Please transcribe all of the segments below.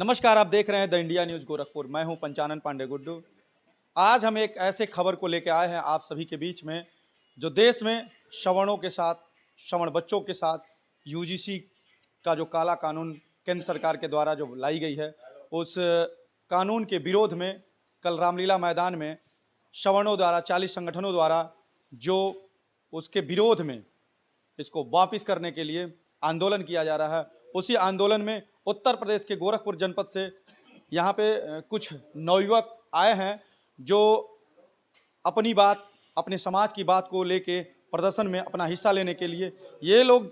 नमस्कार, आप देख रहे हैं द इंडिया न्यूज़ गोरखपुर। मैं हूं पंचानन पांडे गुड्डू। आज हम एक ऐसे खबर को लेकर आए हैं आप सभी के बीच में, जो देश में सवर्णों के साथ, सवर्ण बच्चों के साथ यूजीसी का जो काला कानून केंद्र सरकार के द्वारा जो लाई गई है, उस कानून के विरोध में कल रामलीला मैदान में सवर्णों द्वारा 40 संगठनों द्वारा जो उसके विरोध में इसको वापस करने के लिए आंदोलन किया जा रहा है। उसी आंदोलन में उत्तर प्रदेश के गोरखपुर जनपद से यहाँ पे कुछ नवयुवक आए हैं जो अपनी बात, अपने समाज की बात को लेके प्रदर्शन में अपना हिस्सा लेने के लिए ये लोग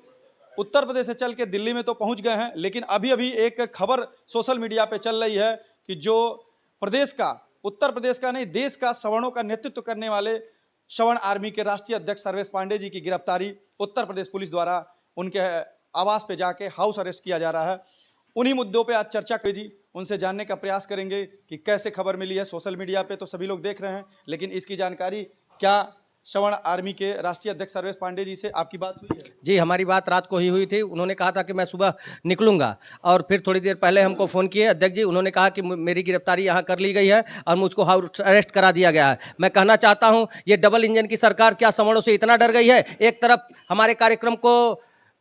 उत्तर प्रदेश से चल के दिल्ली में तो पहुँच गए हैं, लेकिन अभी अभी एक खबर सोशल मीडिया पे चल रही है कि जो प्रदेश का, उत्तर प्रदेश का नहीं, देश का सवर्णों का नेतृत्व करने वाले सवर्ण आर्मी के राष्ट्रीय अध्यक्ष सर्वेश पांडे जी की गिरफ्तारी उत्तर प्रदेश पुलिस द्वारा उनके आवास पे जाके हाउस अरेस्ट किया जा रहा है। उन्हीं मुद्दों पे आज चर्चा करें जी, उनसे जानने का प्रयास करेंगे कि कैसे खबर मिली है। सोशल मीडिया पे तो सभी लोग देख रहे हैं, लेकिन इसकी जानकारी क्या सवर्ण आर्मी के राष्ट्रीय अध्यक्ष सर्वेश पांडे जी से आपकी बात हुई है? जी, हमारी बात रात को ही हुई थी। उन्होंने कहा था कि मैं सुबह निकलूंगा और फिर थोड़ी देर पहले हमको फ़ोन किए अध्यक्ष जी। उन्होंने कहा कि मेरी गिरफ्तारी यहाँ कर ली गई है और मुझको हाउस अरेस्ट करा दिया गया है। मैं कहना चाहता हूँ, ये डबल इंजन की सरकार क्या सवर्णों से इतना डर गई है? एक तरफ हमारे कार्यक्रम को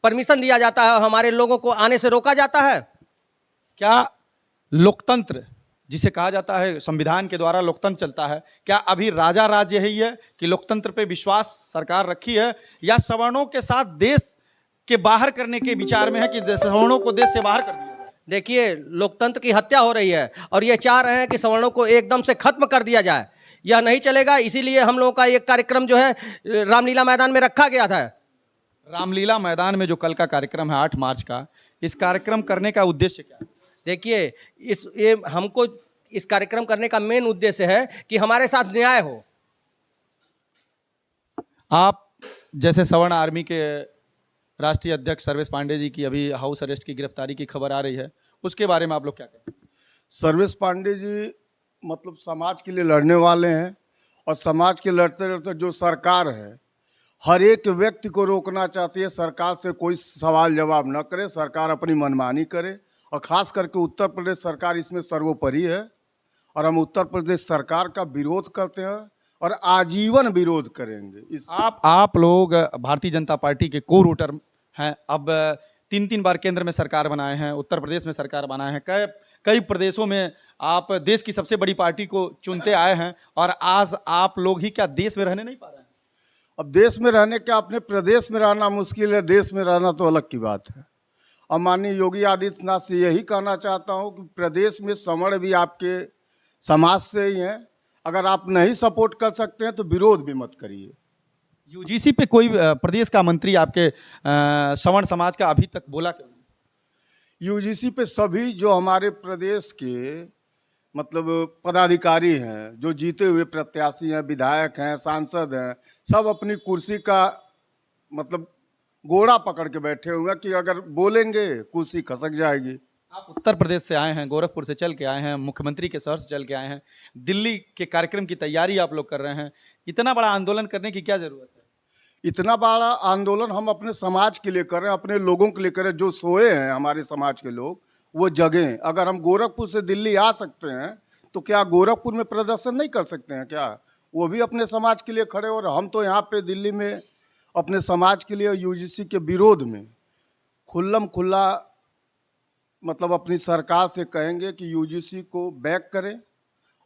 परमिशन दिया जाता है और हमारे लोगों को आने से रोका जाता है। क्या लोकतंत्र जिसे कहा जाता है, संविधान के द्वारा लोकतंत्र चलता है, क्या अभी राजा राज यही है कि लोकतंत्र पे विश्वास सरकार रखी है, या सवर्णों के साथ देश के बाहर करने के विचार में है कि सवर्णों को देश से बाहर कर दिया जाए? देखिए, लोकतंत्र की हत्या हो रही है और ये चाह रहे हैं कि सवर्णों को एकदम से खत्म कर दिया जाए। यह नहीं चलेगा, इसीलिए हम लोगों का एक कार्यक्रम जो है रामलीला मैदान में रखा गया था। रामलीला मैदान में जो कल का कार्यक्रम है 8 मार्च का, इस कार्यक्रम करने का उद्देश्य क्या है? देखिए, हमको इस कार्यक्रम करने का मेन उद्देश्य है कि हमारे साथ न्याय हो। आप जैसे सवर्ण आर्मी के राष्ट्रीय अध्यक्ष सर्वेश पांडे जी की अभी हाउस अरेस्ट की गिरफ्तारी की खबर आ रही है, उसके बारे में आप लोग क्या कहते हैं? सर्वेश पांडे जी मतलब समाज के लिए लड़ने वाले हैं, और समाज के लड़ते लड़ते जो सरकार है हर एक व्यक्ति को रोकना चाहती है। सरकार से कोई सवाल जवाब न करे, सरकार अपनी मनमानी करे, और ख़ास करके उत्तर प्रदेश सरकार इसमें सर्वोपरि है। और हम उत्तर प्रदेश सरकार का विरोध करते हैं और आजीवन विरोध करेंगे। आप लोग भारतीय जनता पार्टी के कोर वोटर हैं। अब 3 बार केंद्र में सरकार बनाए हैं, उत्तर प्रदेश में सरकार बनाए हैं, कई प्रदेशों में आप देश की सबसे बड़ी पार्टी को चुनते आए हैं, और आज आप लोग ही क्या देश में रहने नहीं पा रहे हैं? अब देश में रहने क्या, अपने प्रदेश में रहना मुश्किल है, देश में रहना तो अलग की बात है। और माननीय योगी आदित्यनाथ से यही कहना चाहता हूँ कि प्रदेश में सवर्ण भी आपके समाज से ही हैं। अगर आप नहीं सपोर्ट कर सकते हैं तो विरोध भी मत करिए। यूजीसी पे कोई प्रदेश का मंत्री आपके सवर्ण समाज का अभी तक बोला क्यों नहीं? यूजीसी पे सभी जो हमारे प्रदेश के मतलब पदाधिकारी हैं, जो जीते हुए प्रत्याशी हैं, विधायक हैं, सांसद हैं, सब अपनी कुर्सी का मतलब घोड़ा पकड़ के बैठे हुए हैं कि अगर बोलेंगे कुर्सी खसक जाएगी। आप उत्तर प्रदेश से आए हैं, गोरखपुर से चल के आए हैं, मुख्यमंत्री के शहर से चल के आए हैं, दिल्ली के कार्यक्रम की तैयारी आप लोग कर रहे हैं। इतना बड़ा आंदोलन करने की क्या जरूरत है? इतना बड़ा आंदोलन हम अपने समाज के लिए कर रहे हैं, अपने लोगों के लिए कर रहे हैं। जो सोए हैं हमारे समाज के लोग, वो जगें। अगर हम गोरखपुर से दिल्ली आ सकते हैं तो क्या गोरखपुर में प्रदर्शन नहीं कर सकते हैं क्या? वो भी अपने समाज के लिए खड़े, और हम तो यहाँ पे दिल्ली में अपने समाज के लिए यूजीसी के विरोध में खुल्लम खुल्ला मतलब अपनी सरकार से कहेंगे कि यूजीसी को बैक करें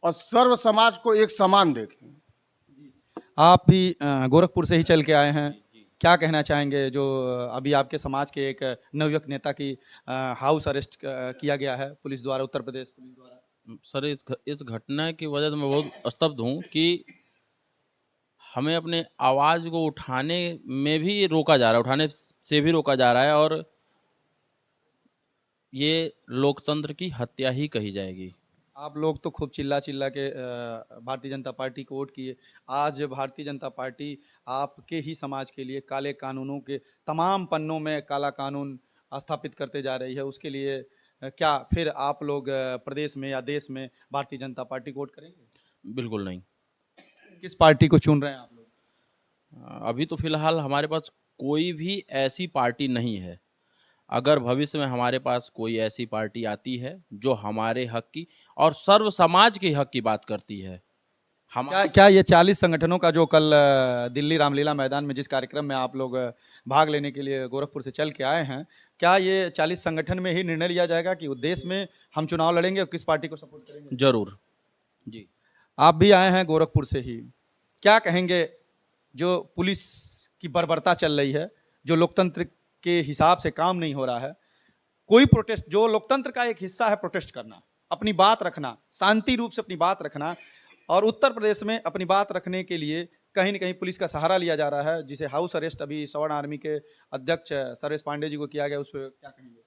और सर्व समाज को एक समान देखें। आप भी गोरखपुर से ही चल के आए हैं, क्या कहना चाहेंगे जो अभी आपके समाज के एक नवयुवक नेता की हाउस अरेस्ट किया गया है पुलिस द्वारा, उत्तर प्रदेश पुलिस द्वारा? सर, इस घटना की वजह से मैं बहुत स्तब्ध हूँ कि हमें अपने आवाज़ को उठाने में भी रोका जा रहा है, उठाने से भी रोका जा रहा है, और ये लोकतंत्र की हत्या ही कही जाएगी। आप लोग तो खूब चिल्ला चिल्ला के भारतीय जनता पार्टी को वोट किए। आज भारतीय जनता पार्टी आपके ही समाज के लिए काले कानूनों के तमाम पन्नों में काला कानून स्थापित करते जा रही है। उसके लिए क्या फिर आप लोग प्रदेश में या देश में भारतीय जनता पार्टी को वोट करेंगे? बिल्कुल नहीं। किस पार्टी को चुन रहे हैं आप लोग? अभी तो फिलहाल हमारे पास कोई भी ऐसी पार्टी नहीं है। अगर भविष्य में हमारे पास कोई ऐसी पार्टी आती है जो हमारे हक की और सर्व समाज के हक की बात करती है, हम क्या ये 40 संगठनों का जो कल दिल्ली रामलीला मैदान में जिस कार्यक्रम में आप लोग भाग लेने के लिए गोरखपुर से चल के आए हैं, क्या ये 40 संगठन में ही निर्णय लिया जाएगा कि देश में हम चुनाव लड़ेंगे और किस पार्टी को सपोर्ट करेंगे? जरूर जी। आप भी आए हैं गोरखपुर से ही, क्या कहेंगे जो पुलिस की बर्बरता चल रही है, जो लोकतंत्र के हिसाब से काम नहीं हो रहा है, कोई प्रोटेस्ट, जो लोकतंत्र का एक हिस्सा है प्रोटेस्ट करना, अपनी बात रखना, शांति रूप से अपनी बात रखना, और उत्तर प्रदेश में अपनी बात रखने के लिए कहीं न कहीं पुलिस का सहारा लिया जा रहा है, जिसे हाउस अरेस्ट अभी सवर्ण आर्मी के अध्यक्ष सर्वेश पांडे जी को किया गया, उस पर क्या कहेंगे?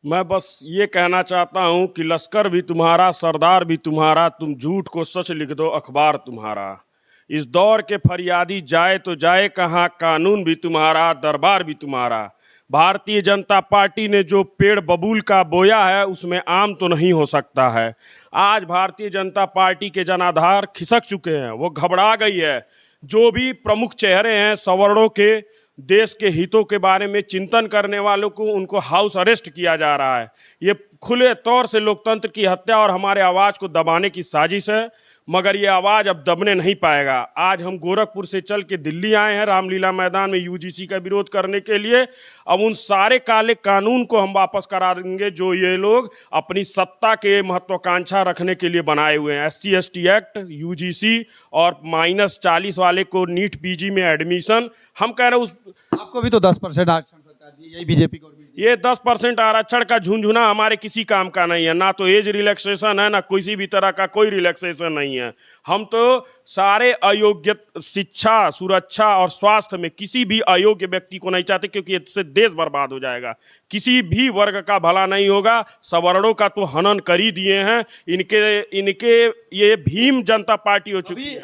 मैं बस ये कहना चाहता हूँ कि लश्कर भी तुम्हारा, सरदार भी तुम्हारा, तुम झूठ को सच लिख दो अखबार तुम्हारा। इस दौर के फरियादी जाए तो जाए कहाँ, कानून भी तुम्हारा, दरबार भी तुम्हारा। भारतीय जनता पार्टी ने जो पेड़ बबूल का बोया है उसमें आम तो नहीं हो सकता है। आज भारतीय जनता पार्टी के जनाधार खिसक चुके हैं, वो घबरा गई है। जो भी प्रमुख चेहरे हैं सवर्णों के, देश के हितों के बारे में चिंतन करने वालों को, उनको हाउस अरेस्ट किया जा रहा है। ये खुले तौर से लोकतंत्र की हत्या और हमारे आवाज़ को दबाने की साजिश है, मगर ये आवाज़ अब दबने नहीं पाएगा। आज हम गोरखपुर से चल के दिल्ली आए हैं रामलीला मैदान में यूजीसी का विरोध करने के लिए। अब उन सारे काले कानून को हम वापस करा देंगे जो ये लोग अपनी सत्ता के महत्वाकांक्षा रखने के लिए बनाए हुए हैं। SC/ST एक्ट, यूजीसी और -40 वाले को नीट पीजी में एडमिशन। हम कह रहे हैं उस आपको भी तो 10% आरक्षण सरकार दी, यही बीजेपी गवर्नमेंट। ये 10% आरक्षण का झुंझुना हमारे किसी काम का नहीं है। ना तो एज रिलैक्सेशन है, ना किसी भी तरह का कोई रिलैक्सेशन नहीं है। हम तो सारे अयोग्य शिक्षा, सुरक्षा और स्वास्थ्य में किसी भी अयोग्य व्यक्ति को नहीं चाहते, क्योंकि इससे देश बर्बाद हो जाएगा। किसी भी वर्ग का भला नहीं होगा। सवर्णों का तो हनन कर ही दिए हैं। इनके ये भीम जनता पार्टी हो चुकी है।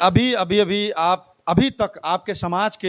अभी तक आपके समाज के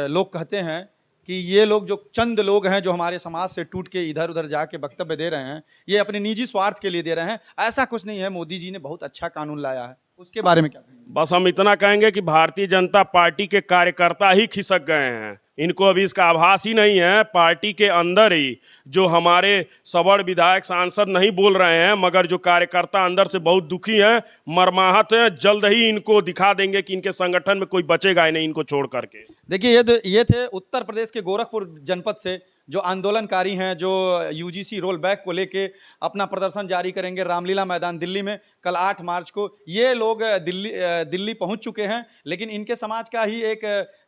लोग कहते हैं कि ये लोग, जो चंद लोग हैं जो हमारे समाज से टूट के इधर उधर जाके वक्तव्य दे रहे हैं, ये अपने निजी स्वार्थ के लिए दे रहे हैं। ऐसा कुछ नहीं है, मोदी जी ने बहुत अच्छा कानून लाया है, उसके बारे में क्या कहेंगे? बस हम इतना कहेंगे कि भारतीय जनता पार्टी के कार्यकर्ता ही खिसक गए हैं। इनको अभी इसका आभास ही नहीं है। पार्टी के अंदर ही जो हमारे सवर्ण विधायक सांसद नहीं बोल रहे हैं, मगर जो कार्यकर्ता अंदर से बहुत दुखी हैं, मर्माहत हैं। जल्द ही इनको दिखा देंगे कि इनके संगठन में कोई बचेगा ही नहीं इनको छोड़ करके। देखिए, ये थे उत्तर प्रदेश के गोरखपुर जनपद से जो आंदोलनकारी हैं, जो यूजीसी रोल बैक को लेके अपना प्रदर्शन जारी करेंगे रामलीला मैदान दिल्ली में कल 8 मार्च को। ये लोग दिल्ली पहुंच चुके हैं, लेकिन इनके समाज का ही एक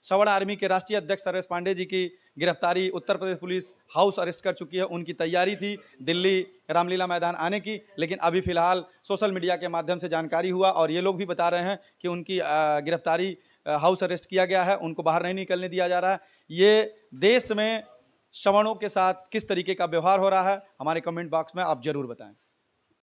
सवर्ण आर्मी के राष्ट्रीय अध्यक्ष सर्वेश पांडे जी की गिरफ्तारी Uttar Pradesh police house arrest कर चुकी है। उनकी तैयारी थी दिल्ली रामलीला मैदान आने की, लेकिन अभी फिलहाल सोशल मीडिया के माध्यम से जानकारी हुआ और ये लोग भी बता रहे हैं कि उनकी गिरफ्तारी, हाउस अरेस्ट किया गया है, उनको बाहर नहीं निकलने दिया जा रहा है। ये देश में सवर्णों के साथ किस तरीके का व्यवहार हो रहा है, हमारे कमेंट बॉक्स में आप जरूर बताएं।